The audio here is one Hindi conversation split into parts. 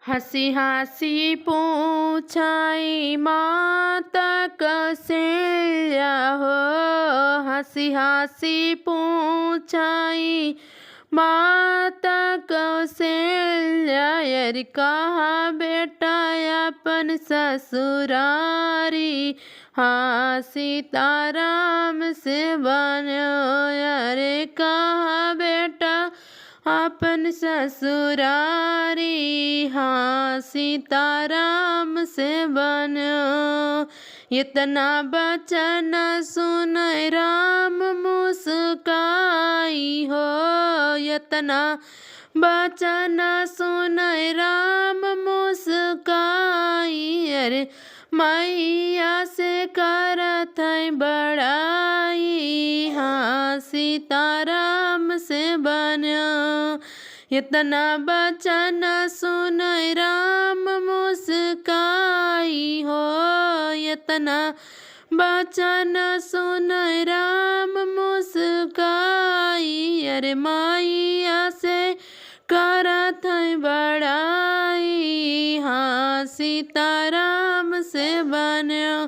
हंसी हंसी पूछाई माता कौशल्या हो। हंसी हंसी पूछाई माता कौशल्या यार कहा बेटा अपन ससुरारी। हाँ सीताराम से बनो यार कहा बेटा अपन ससुरारी। हाँ सीताराम से बनो। इतना बचन सुन राम मुस्काई हो। इतना बचन सुन राम मुस्काई अरे मैया से करत है बड़ाई। हाँ सीताराम से बनो। इतना बचन सुन राम मुस्काई हो। इतना बचन सुन राम मुस्काई अरे मैया से करत है बड़ाई। हाँ सीताराम से बनो।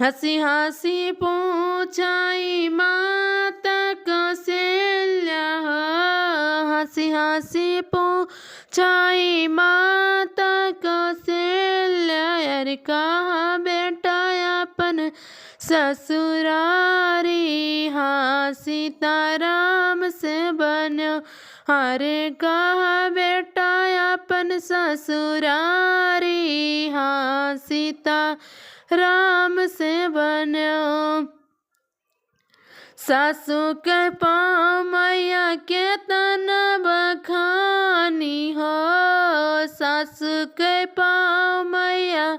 हंसी हंसी पूछाई माता कौशल्या हो। हंसी हंसी पूछाई माता कौशल्या यार कहा बेटा अपन ससुरारी। हाँ सीताराम से बनो। अरे कहा बेटा अपन ससुरारी। हाँ सीता राम से बनो। सासू के पाँव मैया के तना बखानी हो। सासू के पाँव मैया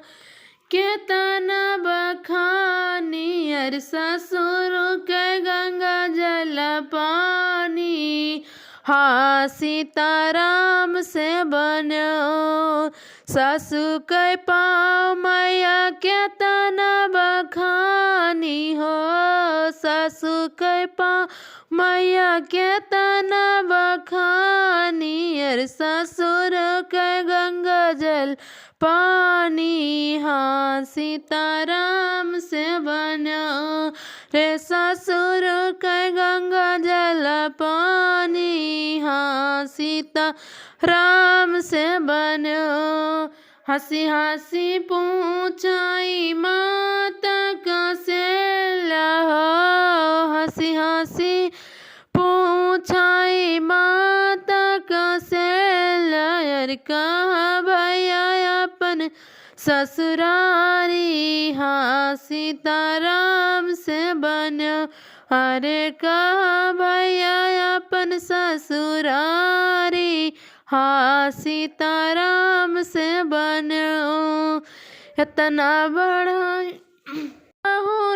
के तना बखानी अर ससुर के गंगा जल पानी। हाँ सीताराम से बनो। सासू के पाँव मैया के तना बखानी हो। सासू के पाँव मैया के तना बखानी अर ससुर के गंगा जल पानी। हाँ सीताराम से बनो। रे ससुर के गंगा जल पानी। हाँ सीता राम से बनो। हंसी हंसी पूछाई माता कौशल्या हो। हंसी हंसी पूछाई माता कौशल्या यार कहा भैया अपन ससुरारी। हाँ सीताराम से बनो। अरे कहा भैया अपन ससुरारी। हाँ सीताराम से बनो। इतना बड़ा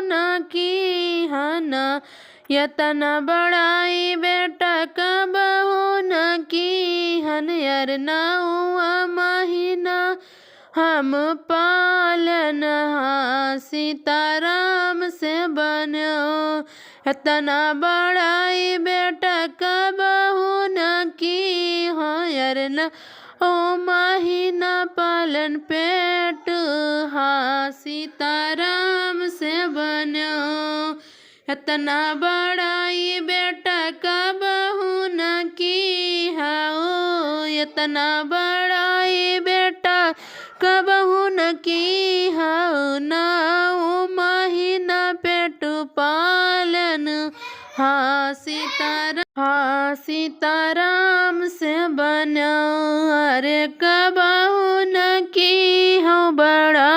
न की हना। इतना बड़ाई बेटा कब हो न की हन यार ना हुआ महीना हम पालन। हाँ सीताराम से बनो। इतना बड़ाई बेटा कब हो न की हो यार न ओ महीना पालन पेट। हाँ सीताराम से बनो। इतना बड़ाई बेटा कब हो न की हो। इतना बड़ाई बेटा कब हो न की हो ना ओ महीना पेट पालन। हाँ सीताराम से बनो। अरे कब हो न की हो बड़ा